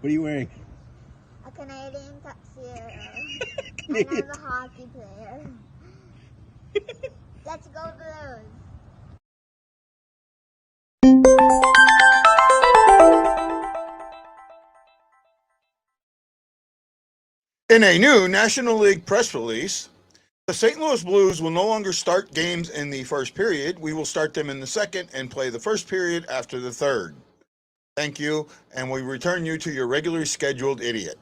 What are you wearing? A Canadian tuxedo. And I'm a hockey player. Let's go Blues. In a new National League press release, the St. Louis Blues will no longer start games in the first period. We will start them in the second and play the first period after the third. Thank you, and we return you to your regularly scheduled idiot.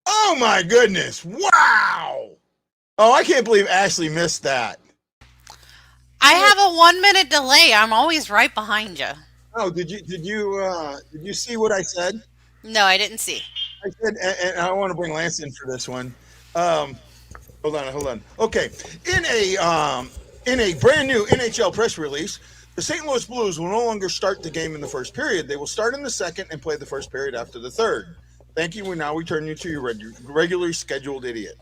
Oh my goodness! Wow! Oh, I can't believe Ashley missed that. I have a 1 minute delay. I'm always right behind you. Oh, did you see what I said? No, I didn't see. I said, and I want to bring Lance in for this one. Hold on. Okay, in a brand new NHL press release, the St. Louis Blues will no longer start the game in the first period. They will start in the second and play the first period after the third. Thank you. We now return you to your regularly scheduled idiot.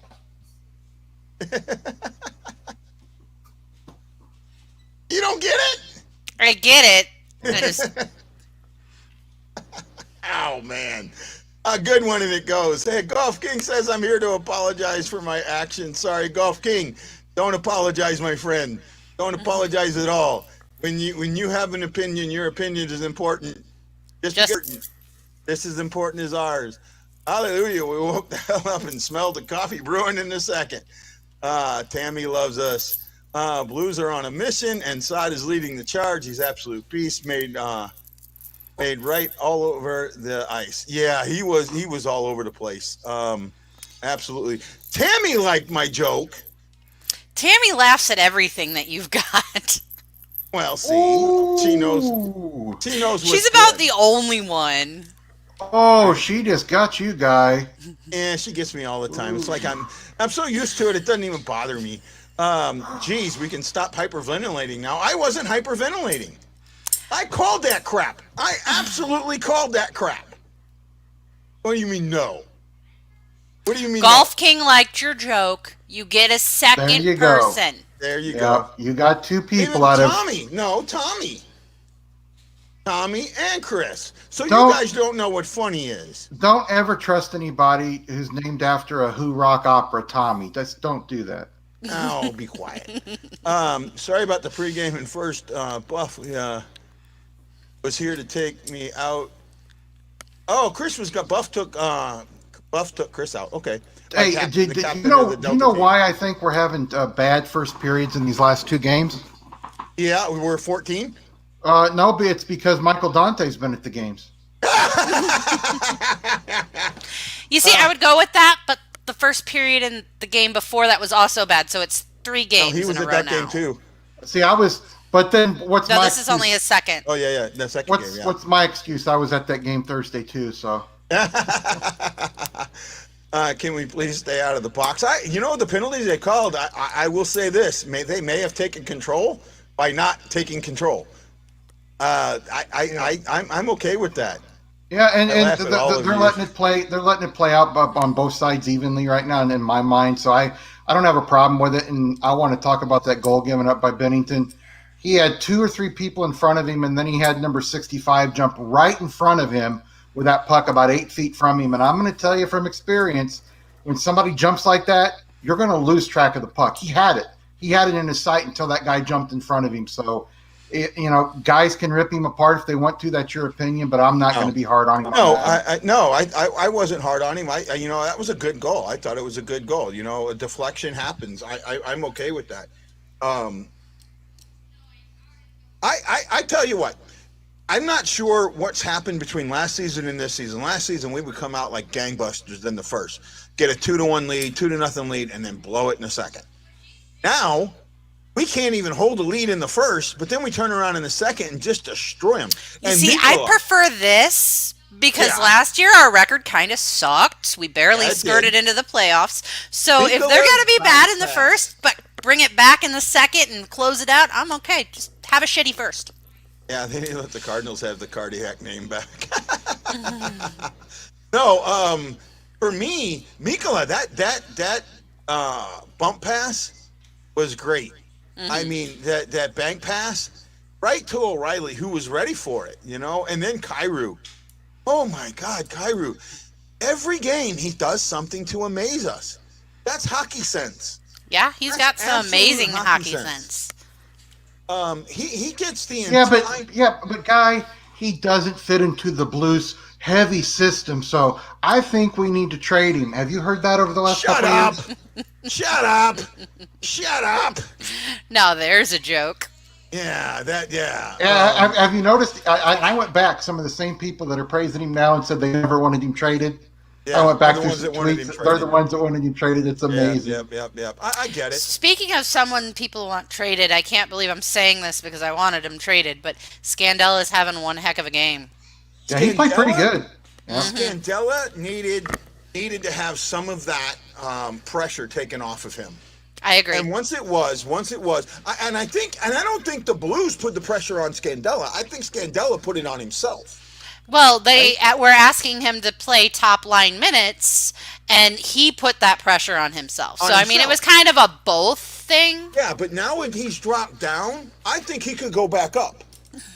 You don't get it? I get it. I just... Oh, man. A good one, and it goes. Hey, Golf King says, I'm here to apologize for my actions. Sorry, Golf King. Don't apologize, my friend. Don't apologize at all. When you have an opinion, your opinion is important. Just as important as ours. Hallelujah. We woke the hell up and smelled the coffee brewing in a second. Tammy loves us. Blues are on a mission, and Saad is leading the charge. He's absolute beast, made right all over the ice. Yeah, he was all over the place. Absolutely. Tammy liked my joke. Tammy laughs at everything that you've got. Well, see, she knows. She's about the only one. Oh, she just got you, guy. Yeah, she gets me all the time. It's like I'm so used to it, it doesn't even bother me. Geez, we can stop hyperventilating now. I wasn't hyperventilating. I called that crap. I absolutely called that crap. What do you mean no? What do you mean Golf King liked your joke. You get a second person. There you go. You got two people Even out of Tommy. No, Tommy. Tommy and Chris. So you guys don't know what funny is. Don't ever trust anybody who's named after a Who rock opera, Tommy. Just don't do that. Oh, be quiet. Sorry about the pregame and first. Buff was here to take me out. Oh, Buff took Chris out. Okay. Hey, do you know why I think we're having bad first periods in these last two games? Yeah, we were 14. No, but it's because Michael Dante's been at the games. You see, I would go with that, but the first period in the game before that was also bad, so it's 3 games he was in a at row that now. game too. See, but then what's my No, this excuse? is only his second. Oh yeah, the second game. Yeah. What's my excuse? I was at that game Thursday too, so. Can we please stay out of the box? The penalties they called. I will say this: they may have taken control by not taking control. I'm okay with that. Yeah, and they're letting it play. They're letting it play out on both sides evenly right now, and in my mind, so I don't have a problem with it. And I want to talk about that goal given up by Bennington. He had 2 or 3 people in front of him, and then he had number 65 jump right in front of him with that puck about 8 feet from him. And I'm going to tell you from experience, when somebody jumps like that, you're going to lose track of the puck. He had it in his sight until that guy jumped in front of him. So, guys can rip him apart if they want to. That's your opinion, but I'm not going to be hard on him. I wasn't hard on him. That was a good goal. I thought it was a good goal. A deflection happens. I'm okay with that. I tell you what, I'm not sure what's happened between last season and this season. Last season, we would come out like gangbusters in the first, get a 2-1 lead, 2-0 lead, and then blow it in the second. Now, we can't even hold a lead in the first, but then we turn around in the second and just destroy them. I prefer this because last year our record kind of sucked. We barely skirted into the playoffs. So if they're going to be bad in the first, but bring it back in the second and close it out, I'm okay. Just have a shitty first. Yeah, they need to let the Cardinals have the cardiac name back. No, for me, Mikkola, that bump pass was great. Mm-hmm. I mean, that bank pass right to O'Reilly, who was ready for it, and then Kyrou. Oh my God, Kyrou. Every game he does something to amaze us. That's hockey sense. Yeah, he's got some amazing hockey sense. He gets the entire... but Guy, he doesn't fit into the Blues heavy system, so I think we need to trade him. Have you heard that over the last couple of years? Shut up! Shut up! Now there's a joke. Yeah. Have you noticed? I went back. Some of the same people that are praising him now and said they never wanted him traded. Yeah, I went back through some tweets. They're the ones that wanted him traded. It's amazing. Yep. I get it. Speaking of someone people want traded, I can't believe I'm saying this because I wanted him traded, but Scandella is having one heck of a game. Yeah, he played pretty good. Yeah. Scandella needed to have some of that pressure taken off of him. I agree. And once it was, I don't think the Blues put the pressure on Scandella. I think Scandella put it on himself. Well, they were asking him to play top line minutes, and he put that pressure on himself. So, I mean, it was kind of a both thing. Yeah, but now when he's dropped down, I think he could go back up.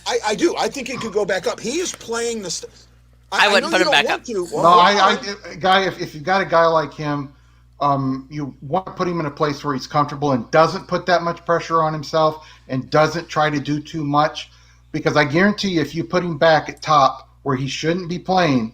I do. I think he could go back up. He is playing the... I wouldn't put him back up. Guy, if you've got a guy like him, you want to put him in a place where he's comfortable and doesn't put that much pressure on himself and doesn't try to do too much. Because I guarantee you, if you put him back at top where he shouldn't be playing,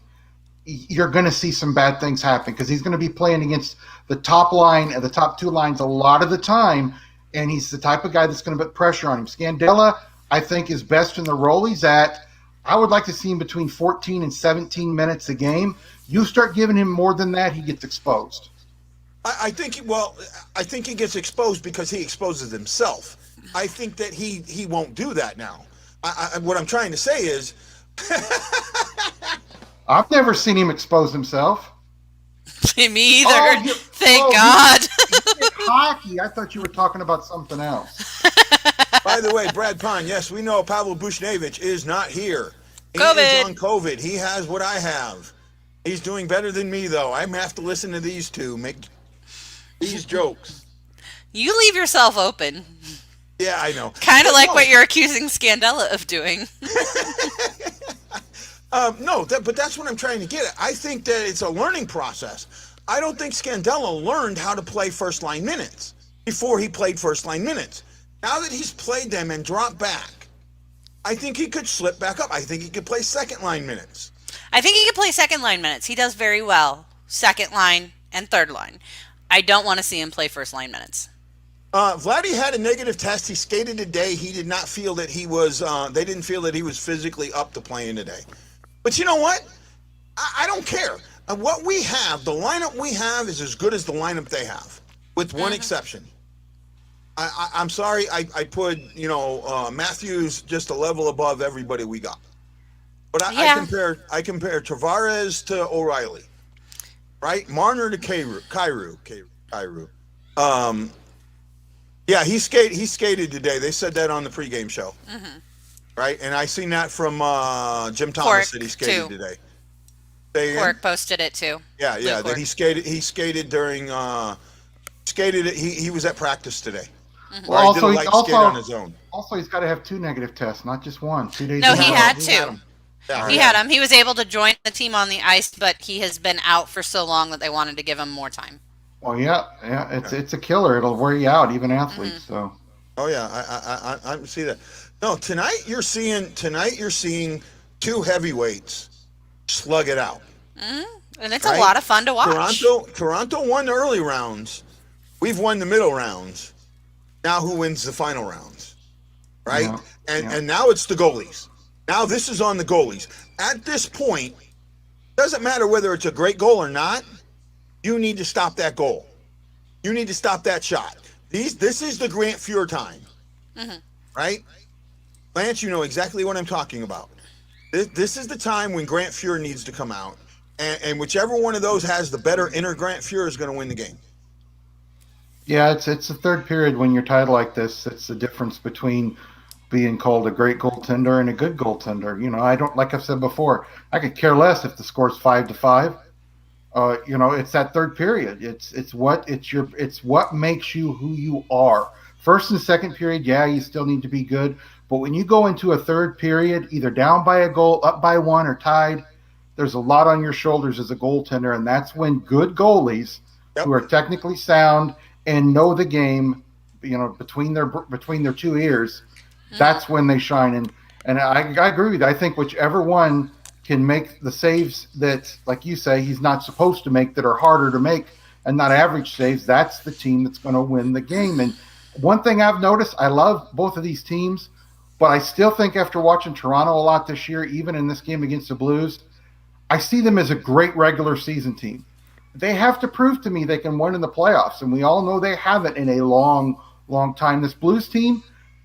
you're going to see some bad things happen because he's going to be playing against the top line and the top two lines a lot of the time, and he's the type of guy that's going to put pressure on him. Scandella, I think, is best in the role he's at. I would like to see him between 14 and 17 minutes a game. You start giving him more than that, he gets exposed. I think he gets exposed because he exposes himself. I think that he won't do that now. What I'm trying to say is... I've never seen him expose himself. Me either. Thank God. Hockey. I thought you were talking about something else. By the way, Brad Pond, yes, we know Pavel Buchnevich is not here. He is on COVID. He has what I have. He's doing better than me, though. I have to listen to these two make these jokes. You leave yourself open. Yeah, I know. Kind of like what you're accusing Scandella of doing. But that's what I'm trying to get at. I think that it's a learning process. I don't think Scandella learned how to play first-line minutes before he played first-line minutes. Now that he's played them and dropped back, I think he could slip back up. I think he could play second-line minutes. I think he could play second-line minutes. He does very well. Second line and third line. I don't want to see him play first-line minutes. Vladdy had a negative test. He skated today. He did not feel that he was, they didn't feel that he was physically up to playing today. But you know what? I don't care. What we have, the lineup we have is as good as the lineup they have, with one exception. I'm sorry, I put, Matthews just a level above everybody we got. But I compare Tavares to O'Reilly, right? Marner to Kyrou. Yeah, he skated today. They said that on the pregame show, right? And I seen that from Jim Thomas that he skated today. Cork posted it too. Yeah, that he skated. He skated during. He was at practice today. Well, also, skate on his own. Also, he's got to have 2 negative tests, not just 1. 2 days. No, he had 2. Yeah, he had him. He was able to join the team on the ice, but he has been out for so long that they wanted to give him more time. Well, yeah, it's a killer. It'll wear you out, even athletes. So. Oh yeah, I see that. No, tonight you're seeing 2 heavyweights slug it out. And it's a lot of fun to watch. Toronto won the early rounds. We've won the middle rounds. Now who wins the final rounds? Right? Yeah. And now it's the goalies. Now this is on the goalies. At this point, doesn't matter whether it's a great goal or not, you need to stop that goal. You need to stop that shot. This is the Grant Fuhr time. Right? Lance, you know exactly what I'm talking about. This is the time when Grant Fuhr needs to come out. And whichever one of those has the better inner Grant Fuhr is going to win the game. Yeah, it's the third period when you're tied like this. It's the difference between being called a great goaltender and a good goaltender. I don't, like I've said before, I could care less if the score's 5-5. It's that third period. It's what makes you who you are. First and second period, yeah, you still need to be good. But when you go into a third period, either down by a goal, up by 1, or tied, there's a lot on your shoulders as a goaltender, and that's when good goalies who are technically sound and know the game, between their two ears, that's when they shine. And I agree with you. I think whichever one can make the saves that, like you say, he's not supposed to make, that are harder to make and not average saves, that's the team that's going to win the game. And one thing I've noticed, I love both of these teams, but I still think after watching Toronto a lot this year, even in this game against the Blues, I see them as a great regular season team. They have to prove to me they can win in the playoffs, and we all know they haven't in a long, long time. This Blues team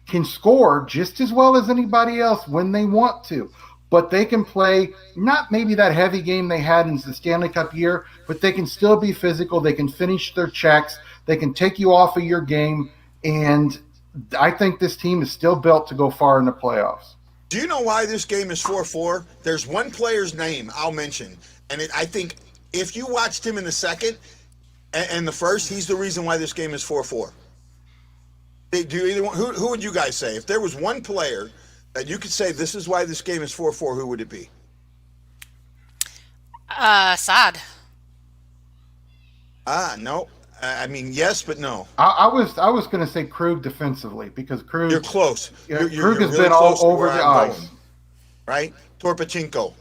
can score just as well as anybody else when they want to, but they can play not maybe that heavy game they had in the Stanley Cup year, but they can still be physical. They can finish their checks. They can take you off of your game, and I think this team is still built to go far in the playoffs. Do you know why this game is 4-4? There's one player's name I'll mention, and I think if you watched him in the second and the first, he's the reason why this game is 4-4. Who would you guys say? If there was one player that you could say this is why this game is 4-4, who would it be? Saad. No. I mean, yes, but no. I was going to say Krug defensively, because Krug. You're close. Krug has really been all over the ice. Going, right? Torpachenko.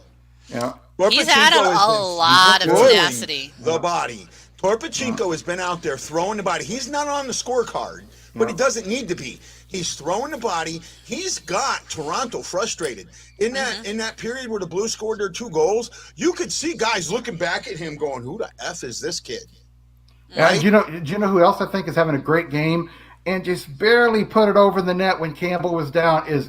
Yeah. He's had a lot of tenacity. The body. Torpachenko has been out there throwing the body. He's not on the scorecard, but he doesn't need to be. He's throwing the body. He's got Toronto frustrated. In that period where the Blues scored their 2 goals, you could see guys looking back at him going, who the F is this kid? Right? Do you know who else I think is having a great game and just barely put it over the net when Campbell was down is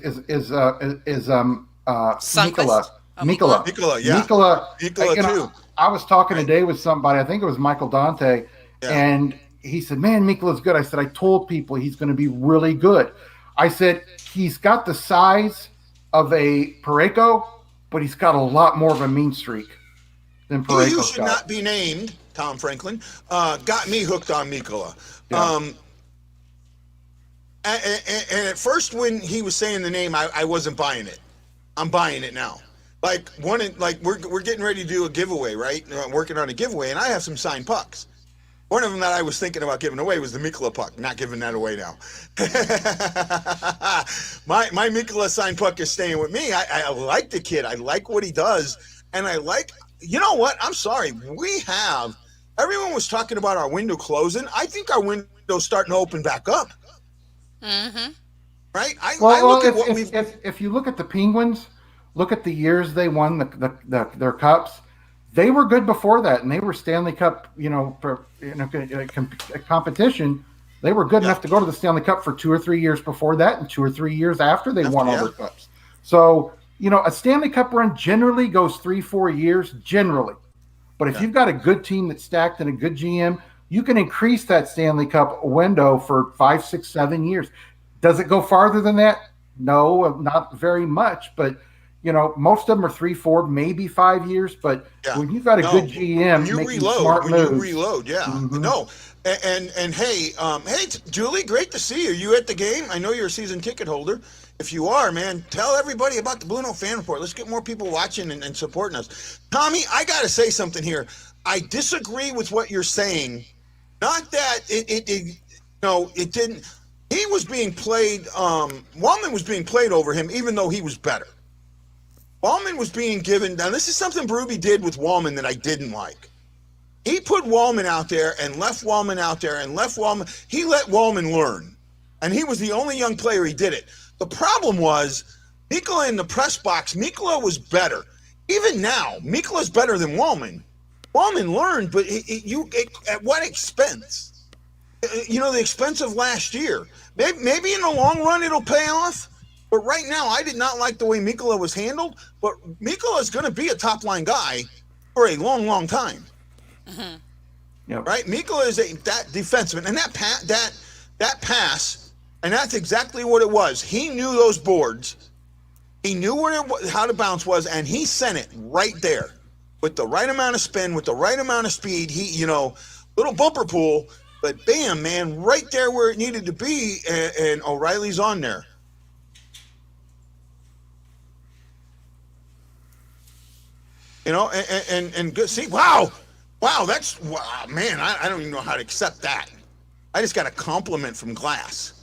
Mikkola. Mikkola too. I was talking today with somebody, I think it was Michael Dante, and he said, man, Mikkola's good. I said, I told people he's going to be really good. I said, he's got the size of a Parayko, but he's got a lot more of a mean streak than Parayko's You should not be named, Tom Franklin, got me hooked on Mikkola. Yeah. And at first when he was saying the name, I wasn't buying it. I'm buying it now. We're getting ready to do a giveaway, right? Working on a giveaway, and I have some signed pucks. One of them that I was thinking about giving away was the Mikkola puck. Not giving that away now. my Mikkola signed puck is staying with me. I like the kid. I like what he does, and I like. You know what? I'm sorry. Everyone was talking about our window closing. I think our window's starting to open back up. Mm-hmm. Right? If you look at the Penguins, look at the years they won their cups. They were good before that, and they were Stanley Cup, competition. They were good enough to go to the Stanley Cup for 2 or 3 years before that, and 2 or 3 years after they won all their cups. So, a Stanley Cup run generally goes 3-4 years, generally. But if you've got a good team that's stacked and a good GM, you can increase that Stanley Cup window for 5, 6, 7 years. Does it go farther than that? No, not very much, but most of them are 3, 4, maybe 5 years. But when you've got a good GM, you reload, No, and hey, Julie, great to see you. You at the game? I know you're a season ticket holder. If you are, man, tell everybody about the BlueNote Fan Report. Let's get more people watching and supporting us. Tommy, I got to say something here. I disagree with what you're saying. Not that it didn't. He was being played. Wallman was being played over him, even though he was better. Wallman was being given. Now, this is something Berube did with Wallman that I didn't like. He put Wallman out there and left Wallman out there and left Wallman. He let Wallman learn, and he was the only young player he did it. The problem was Mikkola in the press box. Mikkola was better. Even now, Mikkola's better than Wallman. Wallman learned, but at what expense? The expense of last year. Maybe in the long run it'll pay off. But right now, I did not like the way Mikkola was handled. But Mikkola is going to be a top-line guy for a long, long time. Mm-hmm. Yep. Right? Mikkola is that defenseman. And that pass, and that's exactly what it was. He knew those boards. He knew how the bounce was, and he sent it right there with the right amount of spin, with the right amount of speed. He, little bumper pool, but bam, man, right there where it needed to be, and O'Reilly's on there. and good. See, wow, that's wow, man. I don't even know how to accept that. I just got a compliment from Glass.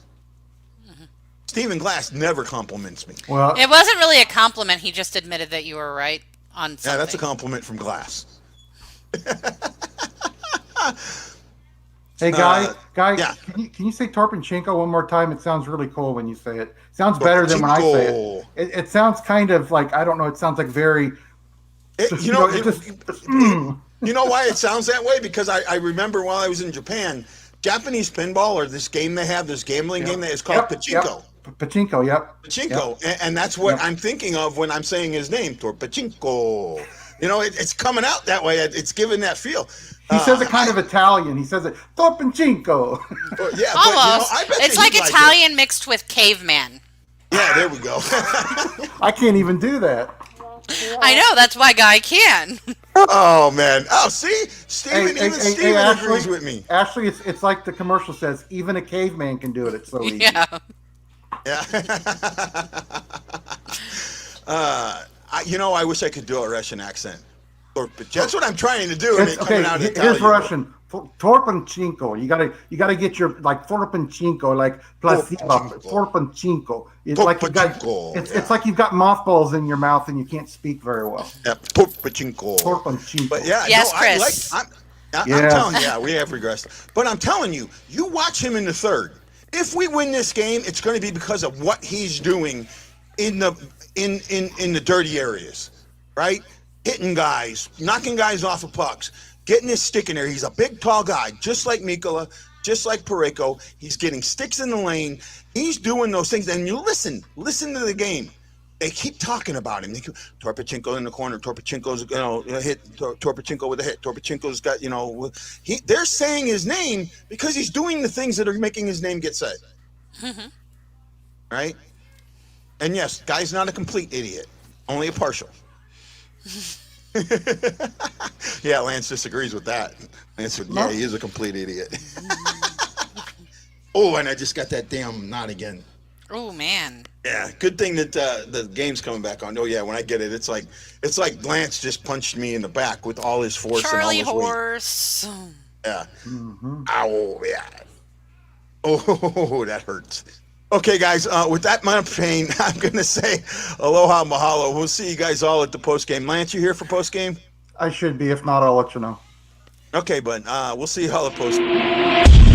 Stephen Glass never compliments me. Well, it wasn't really a compliment. He just admitted that you were right on something. Yeah, that's a compliment from Glass. Hey, Guy, yeah. can you say Torpenchenko one more time? It sounds really cool when you say it. It sounds better than when I say it. It sounds kind of like, I don't know, it sounds like very... You know why it sounds that way? Because I remember while I was in Japan, Japanese pinball, or this game they have, this gambling game that is called Pachinko. Pachinko, yep. Pachinko. Yep. And that's what I'm thinking of when I'm saying his name, Torpachinko. It's coming out that way. It's giving that feel. He says it kind of Italian. He says it, Torpachinko. Yeah, almost. I bet it's like Italian mixed with caveman. Yeah, there we go. I can't even do that. I know, that's why Guy can. Oh, man. Oh, see? Steven agrees with me. Ashley, it's like the commercial says, even a caveman can do it. It's so easy. Yeah. I wish I could do a Russian accent. That's what I'm trying to do. Here's Russian. Torpenchenko. You gotta get your Torpenchenko, like placebo. Torpenchenko. It's like you've got mothballs in your mouth and you can't speak very well. Yeah, Torpenchenko. But yeah, yes, Chris. I'm telling you, we have regressed. But I'm telling you, you watch him in the third. If we win this game, it's going to be because of what he's doing in the dirty areas, right? Hitting guys, knocking guys off of pucks, getting his stick in there. He's a big, tall guy, just like Mikola, just like Pareko. He's getting sticks in the lane. He's doing those things. And you listen to the game. They keep talking about him. Torpachenko in the corner. Torpachenko's hit. Torpachenko with a hit. Torpachenko's got they're saying his name because he's doing the things that are making his name get said. Mm-hmm. Right? And yes, Guy's not a complete idiot, only a partial. Yeah, Lance disagrees with that. Lance said, yeah, he is a complete idiot. Oh, and I just got that damn knot again. Oh, man. Yeah, good thing that the game's coming back on. Oh, yeah, when I get it, it's like Lance just punched me in the back with all his force Charlie and all his horse. weight. Yeah. Mm-hmm. Ow, yeah. Oh, that hurts. Okay, guys, with that amount of pain, I'm going to say aloha mahalo. We'll see you guys all at the postgame. Lance, you here for postgame? I should be. If not, I'll let you know. Okay, but we'll see you all at postgame.